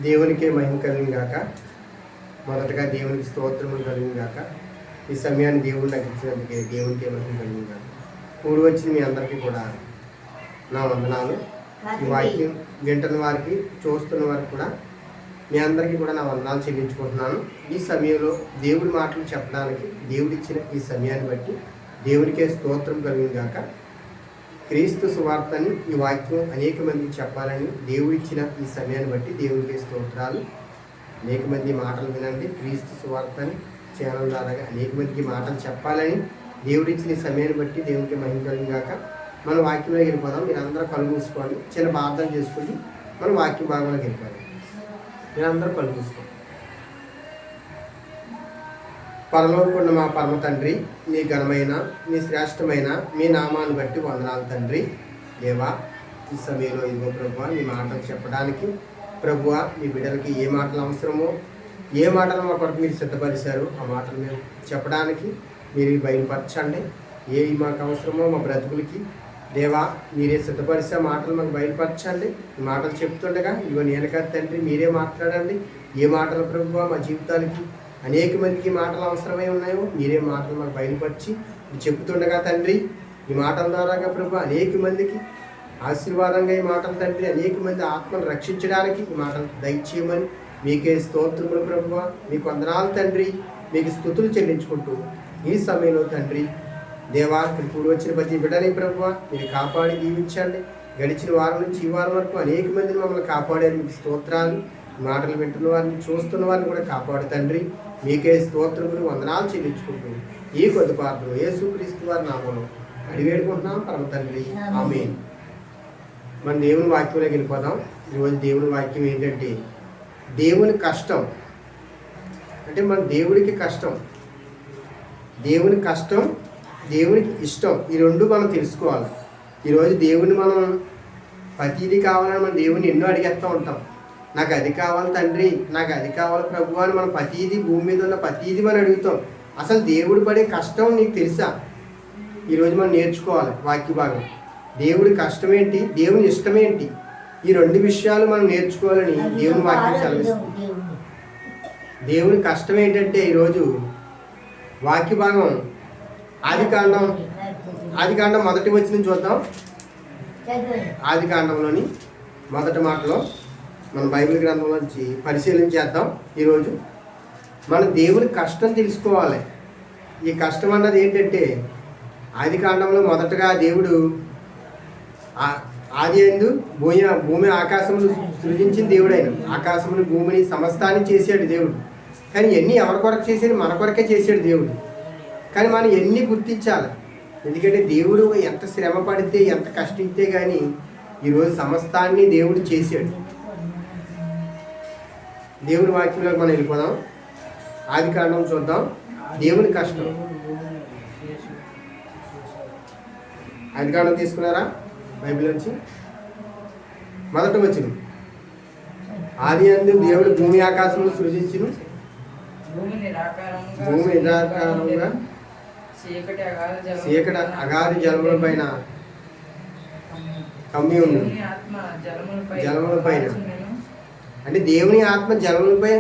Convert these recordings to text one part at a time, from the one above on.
దేవునికే మహిమ కలిగిన గాక. మొదటగా దేవునికి స్తోత్రములు కలిగిన గాక. ఈ సమయాన్ని దేవుడు నాకు ఇచ్చినందుకే దేవునికే మహిమ కలిగిన గాక. కూడి వచ్చిన మీ అందరికీ కూడా నా వందనాలు. ఈ వాక్యం వింటున్న వారికి, చూస్తున్న వారికి కూడా మీ అందరికీ కూడా నా వందనాలు చెల్లించుకుంటున్నాను. ఈ సమయంలో దేవుడి మాటలు చెప్పడానికి దేవుడిచ్చిన ఈ సమయాన్ని బట్టి దేవునికే స్తోత్రం కలిగిన గాక. క్రీస్తు సువార్తని ఈ వాక్యం అనేక మందికి చెప్పాలని దేవుడిచ్చిన ఈ సమయాన్ని బట్టి దేవుడికే స్తోత్రాలు. అనేక మంది మాటలు వినండి. క్రీస్తు సువార్తని ఛానల్ ద్వారా అనేక మందికి మాటలు చెప్పాలని దేవుడిచ్చిన ఈ సమయాన్ని బట్టి దేవునికి మహిమ కలిగిన గాక. మన వాక్యంలోకి వెళ్ళిపోదాం. మీరు అందరూ కళ్ళు మూసుకోండి. చిన్న ప్రార్థన చేసుకుని మన వాక్య భాగంలోకి వెళ్ళిపోదాం. మీరందరూ కళ్ళు మూసుకోండి. పరలోకమున్న మా పరమ తండ్రి, మీ ఘనమైన, మీ శ్రేష్టమైన మీ నామాన్ని బట్టి వందనాలు తండ్రి. దేవా, ఈ సమయంలో ఇదిగో ప్రభువా మీ మాటలు చెప్పడానికి ప్రభువా మీ బిడ్డలకి ఏ మాటలు అవసరమో, ఏ మాటలు మా కొరకు మీరు సిద్ధపరిచారు ఆ మాటలు మేము చెప్పడానికి మీరు బయలుపరచండి. ఏ మాకు అవసరమో మా బ్రతుకులకి దేవా మీరే సిద్ధపరిచే మాటలు మాకు బయలుపరచండి. ఈ మాటలు చెప్తుండగా ఇదిగో నేను కాదు తండ్రి, మీరే మాట్లాడండి. ఏ మాటలు ప్రభువా మా జీవితాలకి అనేక మందికి మాటలు అవసరమై ఉన్నాయో మీరే మాటలు మాకు బయలుపరిచి చెప్తుండగా తండ్రి, ఈ మాటల ద్వారాగా ప్రభు అనేక మందికి ఆశీర్వాదంగా ఈ మాటలు తండ్రి, అనేక మంది ఆత్మను రక్షించడానికి ఈ మాటలు దయచేయమని మీకే స్తోత్రములు ప్రభువా. మీకు వందనాలు తండ్రి, మీకు స్తుతులు చెల్లించుకుంటూ ఈ సమయంలో తండ్రి దేవా ఇప్పుడు వచ్చిన ప్రతి బిడ్డని ప్రభువా మీరు కాపాడి దీవించండి. గడిచిన వారం నుంచి ఈ వారం వరకు అనేక మందిని మమ్మల్ని కాపాడారు. మీకు స్తోత్రాలు. మాటలు వింటున్న వారిని, చూస్తున్న వారిని కూడా కాపాడు తండ్రి. మీకే స్తోత్రములు వందనాలు చెల్లించుకుంటూ ఈ కొద్ది పాత్రలు యేసుక్రీస్తు వారి నామములో అడివేడుకుంటున్నాం పరమ తండ్రి, ఆమేన్. మన దేవుని వాక్యంలోకి వెళ్ళిపోదాం. ఈరోజు దేవుని వాక్యం ఏంటంటే దేవుని కష్టం. అంటే మన దేవుడికి కష్టం, దేవుని కష్టం, దేవునికి ఇష్టం, ఈ రెండు మనం తెలుసుకోవాలి. ఈరోజు దేవుని మనం ప్రతిదీ కావాలని మనం దేవుని ఎన్నో అడిగేస్తూ ఉంటాం. నాకు అది కావాలి తండ్రి, నాకు అది కావాలి ప్రభు అని మనం ప్రతీది భూమి మీద ఉన్న ప్రతీది మనం అడుగుతాం. అసలు దేవుడు పడే కష్టం నీకు తెలుసా? ఈరోజు మనం నేర్చుకోవాలి వాక్య భాగం. దేవుడి కష్టం ఏంటి, దేవుని ఇష్టం ఏంటి, ఈ రెండు విషయాలు మనం నేర్చుకోవాలని దేవుని వాక్యం చదివిస్తుంది. దేవుని కష్టం ఏంటంటే ఈరోజు వాక్య భాగం ఆదికాండం మొదటి వచనం చూద్దాం. ఆదికాండంలోని మొదటి మాటలో మన బైబిల్ గ్రంథం నుంచి పరిశీలన చేద్దాం. ఈరోజు మన దేవుని కష్టం తెలుసుకోవాలి. ఈ కష్టం అన్నది ఏంటంటే ఆదికాండంలో మొదటగా దేవుడు ఆది యందు భూమి ఆకాశమును సృజించిన దేవుడు. ఆయన ఆకాశముని, భూమిని, సమస్తాన్ని చేశాడు దేవుడు. కానీ ఎన్ని ఎవరి కొరకు చేశాడు? మన కొరకే చేశాడు దేవుడు. కానీ మనం ఎన్ని గుర్తించాలి. ఎందుకంటే దేవుడు ఎంత శ్రమ పడితే, ఎంత కష్టిస్తే కానీ ఈరోజు సమస్తాన్ని దేవుడు చేశాడు. దేవుని వాక్యంలోకి మనం వెళ్ళిపోదాం. ఆదికాండం చూద్దాం. దేవుని కష్టం. ఆదికాండం తీసుకున్నారా బైబిల్ నుంచి? మొదట వచనం. ఆది యందు దేవుడు భూమి ఆకాశమును సృజించును, భూమి నిరాకారముగా చీకటి అగాధ జలముల పైన కమ్మి ఉంది. జలముల పైన అంటే దేవుని ఆత్మ జలములపై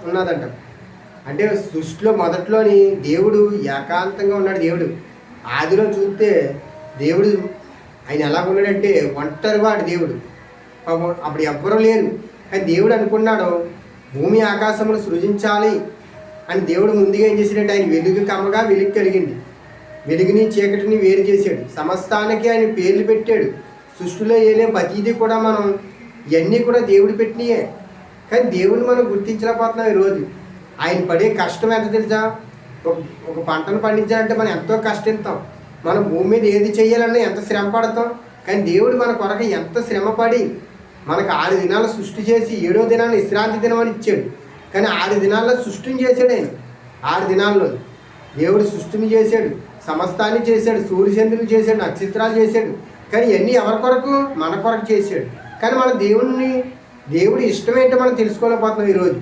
ఉన్నదంట. అంటే సృష్టిలో మొదట్లోని దేవుడు ఏకాంతంగా ఉన్నాడు. దేవుడు ఆదిలో చూస్తే దేవుడు ఆయన ఎలా ఉన్నాడంటే ఒంటరివాడు దేవుడు. అప్పుడు ఎవ్వరూ లేరు. కానీ దేవుడు అనుకున్నాడు భూమి ఆకాశమును సృజించాలి అని. దేవుడు ముందుగా ఏం చేశాడంటే ఆయన వెలుగు కమ్మగా వెలుగు కలిగింది. వెలుగుని చీకటిని వేరు చేశాడు. సమస్తానికి ఆయన పేర్లు పెట్టాడు. సృష్టిలో ఏలే ప్రతిదీ కూడా మనం ఇవన్నీ కూడా దేవుడు పెట్టినయే. కానీ దేవుడిని మనం గుర్తించలేకపోతున్నాం ఈరోజు. ఆయన పడే కష్టం ఎంత తెలుసా? ఒక పంటను పండించాలంటే మనం ఎంతో కష్టిస్తాం. మనం భూమి మీద ఏది చేయాలన్నా ఎంత శ్రమ పడతాం. కానీ దేవుడు మన కొరకు ఎంత శ్రమపడి మనకు 6 దినాలు సృష్టి చేసి 7వ దినాన్ని విశ్రాంతి దినం అని ఇచ్చాడు. కానీ 6 దినాల్లో సృష్టిని చేశాడు ఆయన. 6 దినాల్లో దేవుడు సృష్టిని చేశాడు, సమస్తాన్ని చేశాడు, సూర్యచంద్రులు చేశాడు, నక్షత్రాలు చేశాడు. కానీ ఇవన్నీ ఎవరి కొరకు? మన కొరకు చేశాడు. కానీ మన దేవుడి ఇష్టం ఏంటో మనం తెలుసుకోలేకపోతున్నాం ఈరోజు.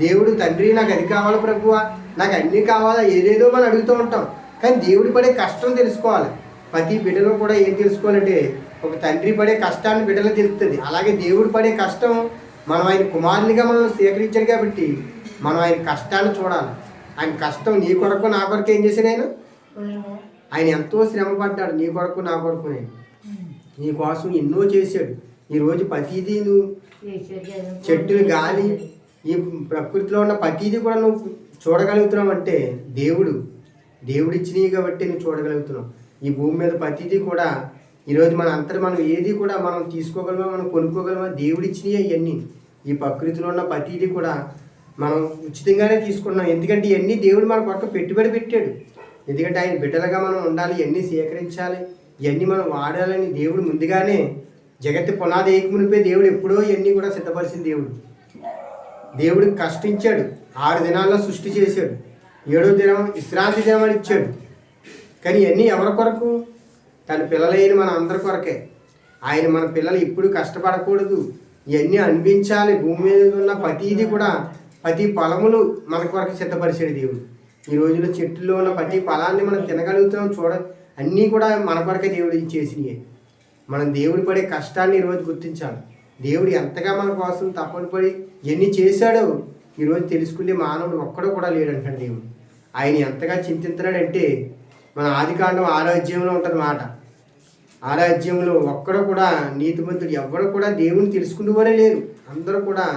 దేవుడు తండ్రి నాకు అది కావాలి ప్రభువా, నాకు అన్నీ కావాలా, ఏదేదో మనం అడుగుతూ ఉంటాం. కానీ దేవుడు పడే కష్టం తెలుసుకోవాలి. ప్రతి బిడ్డలో కూడా ఏం తెలుసుకోవాలంటే ఒక తండ్రి పడే కష్టాన్ని బిడ్డలు తెలుస్తుంది. అలాగే దేవుడు పడే కష్టం మనం ఆయన కుమారునిగా మనం స్వీకరించాడు కాబట్టి మనం ఆయన కష్టాన్ని చూడాలి. ఆయన కష్టం నీ కొరకు నా కొరకు ఏం చేశాడు ఆయన? ఆయన ఎంతో శ్రమ పడ్డాడు నీ కొరకు నా కొరకు. నేను నీ కోసం ఎన్నో చేశాడు. ఈరోజు ప్రతిదీ నువ్వు చెట్టులు గాలి ఈ ప్రకృతిలో ఉన్న ప్రతిదీ కూడా నువ్వు చూడగలుగుతున్నావు అంటే దేవుడు ఇచ్చినవి కాబట్టి నువ్వు చూడగలుగుతున్నావు. ఈ భూమి మీద ప్రతిదీ కూడా ఈరోజు మనం ఏది కూడా మనం తీసుకోగలమా, మనం కొనుక్కోగలమా? దేవుడు ఇచ్చినవి ఇవన్నీ. ఈ ప్రకృతిలో ఉన్న ప్రతిదీ కూడా మనం ఉచితంగానే తీసుకున్నాం. ఎందుకంటే ఇవన్నీ దేవుడు మన కొరకు పెట్టుబడి పెట్టాడు. ఎందుకంటే ఆయన బిడ్డలుగా మనం ఉండాలి, ఇవన్నీ సేకరించాలి, ఇవన్నీ మనం వాడాలని దేవుడు ముందుగానే జగత్తు పునాది ఏకమునిపై దేవుడు ఎప్పుడో ఇవన్నీ కూడా సిద్ధపరిచిన దేవుడు కష్టించాడు. 6 దినాల్లో సృష్టి చేశాడు. 7వ దినం విశ్రాంతి దినం అని ఇచ్చాడు. కానీ ఇవన్నీ ఎవరి కొరకు? తన పిల్లలైన మన అందరి కొరకే. ఆయన మన పిల్లలు ఎప్పుడు కష్టపడకూడదు, ఇవన్నీ అనిపించాలి. భూమి మీద ఉన్న ప్రతిదీ కూడా ప్రతి ఫలములు మన కొరకు సిద్ధపరిచాడు దేవుడు. ఈ రోజుల్లో చెట్టులో ఉన్న ప్రతి ఫలాన్ని మనం తినగలుగుతాం. అన్నీ కూడా మన కొరకే దేవుడు చేసినవి. మనం దేవుడు పడే కష్టాన్ని ఈరోజు గుర్తించాలి. దేవుడు ఎంతగా మన కోసం తపన పడి ఎన్ని చేశాడో ఈరోజు తెలుసుకునే మానవుడు ఒక్కడో కూడా లేడంటాడు దేవుడు. ఆయన ఎంతగా చింతిస్తున్నాడంటే మన ఆదికాండం 6వ అధ్యాయంలో ఉంటుంది మాట. 6వ అధ్యాయంలో ఒక్కడో కూడా నీతిమంతుడు ఎవరు కూడా దేవుని తెలుసుకునేవారే లేరు. అందరూ కూడా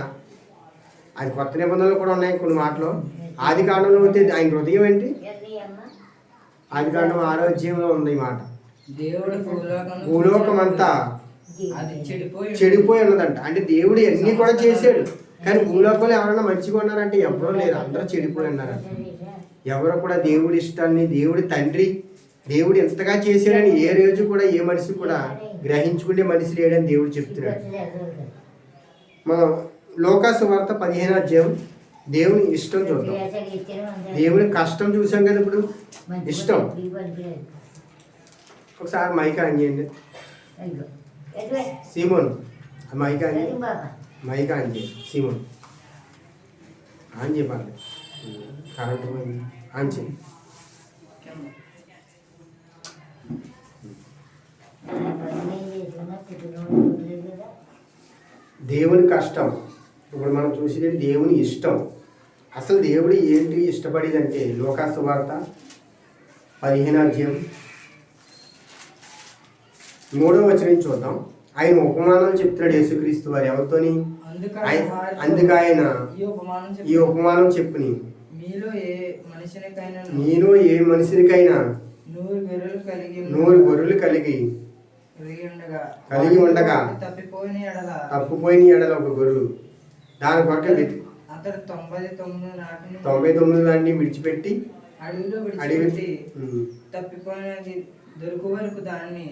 అది కొత్త నిబంధనలు కూడా ఉన్నాయి కొన్ని మాటలు. ఆదికాండంలో అయితే ఆయన హృదయం ఏంటి? ఆదికాండం 6వ అధ్యాయంలో ఉంది ఈ మాట. భూలోకం అంతా చెడిపోయి ఉన్నదంట. అంటే దేవుడు అన్నీ కూడా చేశాడు, కానీ భూలోకంలో ఎవరైనా మంచిగా ఉన్నారంటే ఎవరూ లేరు, అందరూ చెడిపోయి ఉన్నారంట. ఎవరు కూడా దేవుడి ఇష్టాన్ని, దేవుడి తండ్రి దేవుడు ఎంతగా చేశాడని ఏ రోజు కూడా ఏ మనిషి కూడా గ్రహించుకునే మనిషి లేడని దేవుడు చెప్తున్నాడు. మనం లోకా సువార్త 15వ అధ్యాయం దేవుని ఇష్టం చూద్దాం. దేవుని కష్టం చూసాం కదా, ఇప్పుడు ఇష్టం. ఒకసారి మైక్ ఆన్ చేయండి సీమోన్. మైక్ ఆన్ చేయండి, మైక్ ఆన్ చేయండి సీమోన్. ఆన్ చెప్పాలి, కరెంట్ పోయింది. ఆన్ చేయండి. దేవుని కష్టం ఇప్పుడు మనం చూసేది దేవుని ఇష్టం. అసలు దేవుడు ఏంటి ఇష్టపడేదంటే లోకా సువార్త 15వ అధ్యాయం 3వ వచనం చూద్దాం. ఆయన ఉపమానాలు చెప్తున్నాడు యేసుక్రీస్తు వారు ఎవరితోని? అందుకు ఆయన ఈ ఉపమానం చెప్పుని, మీలో ఏ మనిషినికైనా 100 గొర్రెలు కలిగి ఉండగా తప్పిపోయిన ఎడల ఒక గొర్రెలు దాని కొరకు 99 దాన్ని విడిచిపెట్టి అడవి తప్పిపోయినది దొరుకు వరకు దాన్ని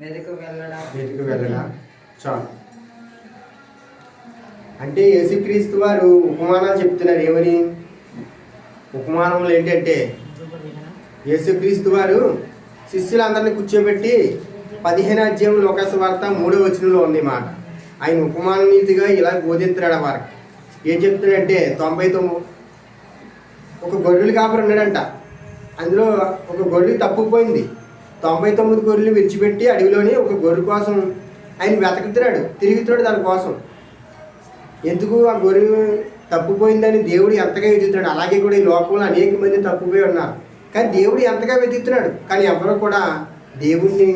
వెతకు వెళ్ళడా చాలు. అంటే యేసుక్రీస్తు వారు ఉపమానాలు చెప్తున్నారు. ఏమని ఉపమానములు ఏంటంటే యేసుక్రీస్తు వారు శిష్యులందరినీ కూర్చోబెట్టి 15వ అధ్యాయం లోకా సువార్త 3వ వచనంలో ఉంది మాట. ఆయన ఉపమాన నీతిగా ఇలా బోధిస్తున్నాడు వారికి. ఏం చెప్తున్నాడంటే 99 ఒక గొర్రెలు కాపరి ఉన్నాడంట. అందులో ఒక గొర్రె తప్పుకుపోయింది. 99 గొర్రెలు విడిచిపెట్టి అడవిలోని ఒక గొర్రె కోసం ఆయన వెతకుతున్నాడు, తిరుగుతున్నాడు దానికోసం. ఎందుకు? ఆ గొర్రె తప్పుపోయిందని దేవుడు ఎంతగా వెతుకుతున్నాడు. అలాగే కూడా ఈ లోకంలో అనేక మంది తప్పుపోయి ఉన్నారు, కానీ దేవుడు ఎంతగా వెతుకుతున్నాడు. కానీ ఎవరు కూడా దేవుడిని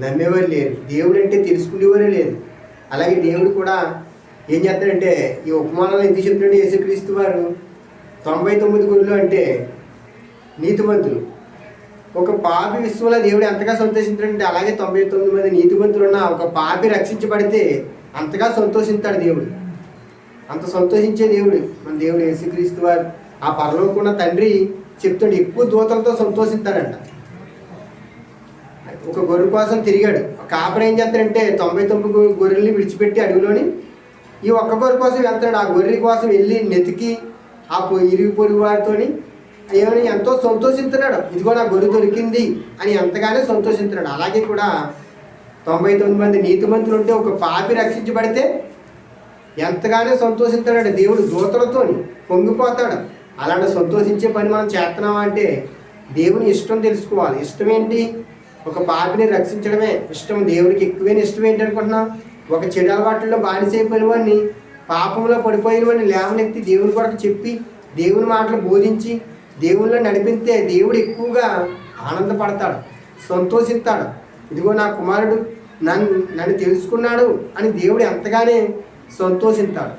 నమ్మేవారు లేరు, దేవుడు అంటే తెలుసుకునేవారే లేదు. అలాగే దేవుడు కూడా ఏం చేస్తాడంటే ఈ ఉపమానాలు ఎందుకు చెప్తున్నాడు యేసుక్రీస్తు వారు? 99 గొర్రెలు అంటే నీతిమంతులు. ఒక పాపి విశ్వంలో దేవుడు ఎంతగా సంతోషించాడంటే అలాగే 99 మంది నీతిమంతులు ఉన్న ఒక పాపి రక్షించబడితే అంతగా సంతోషిస్తాడు దేవుడు. అంత సంతోషించే దేవుడు మన దేవుడు యేసుక్రీస్తు వారు. ఆ పరలోకమున్న తండ్రి చెప్తాడు ఎక్కువ దూతలతో సంతోషిస్తాడంట. ఒక గొర్రె కోసం తిరిగాడు. కాపరి ఏం చేస్తాడంటే 99 గొర్రెల్ని విడిచిపెట్టి అడవిలోని ఈ ఒక్క గొర్రె కోసం వెళ్తాడు. ఆ గొర్రె కోసం వెళ్ళి నెతికి ఆ ఇరుగు పొరుగు వారితో ఏమని ఎంతో సంతోషిస్తున్నాడు. ఇదిగో నా గొర్రె దొరికింది అని ఎంతగానో సంతోషిస్తున్నాడు. అలాగే కూడా 99 మంది నీతిమంతులు ఉంటే ఒక పాపి రక్షించబడితే ఎంతగానో సంతోషిస్తాడు దేవుడు. దూతలతో పొంగిపోతాడు. అలాంటి సంతోషించే పని మనం చేస్తున్నామా అంటే దేవుని ఇష్టం తెలుసుకోవాలి. ఇష్టం ఏంటి? ఒక పాపిని రక్షించడమే ఇష్టం. దేవుడికి ఎక్కువైన ఇష్టం ఏంటి అనుకుంటున్నాం? ఒక చెడు అలవాట్లలో బానిసైపోయిన వాడిని, పాపంలో పడిపోయిన వాడిని లేవనెత్తి దేవుని కొరకు చెప్పి దేవుని మాటలు బోధించి దేవుళ్ళో నడిపిస్తే దేవుడు ఎక్కువగా ఆనందపడతాడు, సంతోషిస్తాడు. ఇదిగో నా కుమారుడు నన్ను తెలుసుకున్నాడు అని దేవుడు ఎంతగానే సంతోషిస్తాడు.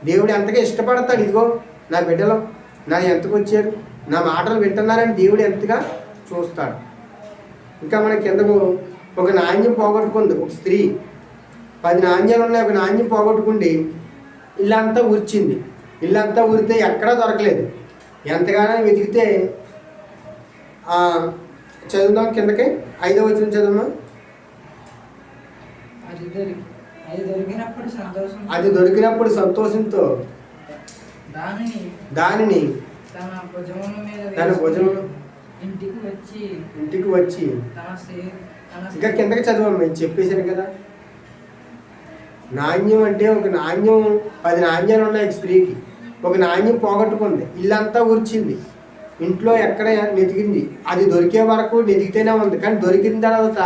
దేవుడు ఎంతగా ఇష్టపడతాడు. ఇదిగో నా బిడ్డలు నా ఎంతకు వచ్చారు, నా మాటలు వింటున్నారని దేవుడు ఎంతగా చూస్తాడు. ఇంకా మన కిందకు ఒక నాణ్యం పోగొట్టుకుంది ఒక స్త్రీ. 10 నాణ్యాలు ఉన్నాయి, ఒక నాణ్యం పోగొట్టుకుండి ఇల్లంతా ఊర్చింది. ఇల్లంతా ఊరితే ఎక్కడా దొరకలేదు. ఎంతగానో వెతికితే చదువుదాం కిందకి 5వ వచనం చదువుదాం. అది దొరికినప్పుడు సంతోషంతో దానిని తన భుజము ఇంటికి వచ్చి ఇంకా కిందకి చదవమ్మా, నేను చెప్పేశాను కదా. నాణ్యం అంటే ఒక నాణ్యం, 10 నాణ్యాలు ఉన్నాయి స్త్రీకి. ఒక నాణ్యం పోగొట్టుకుంది, ఇల్లంతా ఊర్చింది, ఇంట్లో ఎక్కడ వెతికింది. అది దొరికే వరకు వెతికితేనే ఉంది. కానీ దొరికిన తర్వాత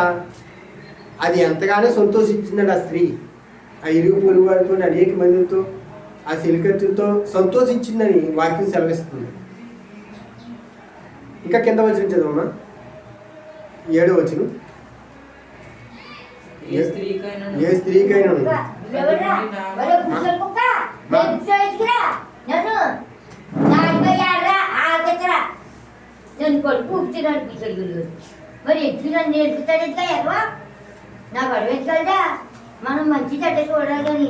అది ఎంతగానో సంతోషించిందండి ఆ స్త్రీ. ఆ ఇరుగు పొరుగు వారితో, అనేక మందితో, ఆ సిలికత్తులతో సంతోషించిందని వాక్యం సెలవిస్తుంది. ఇంకా కింద వచ్చిన చదవమ్మా, 7వ వచనం. ఏ స్త్రీకైనా మరి ఎట్లు నన్ను నేర్పుతాడు ఎట్లా? నా గడువు ఎట్లా? మనం మంచి చెడ్డ చూడాలి కానీ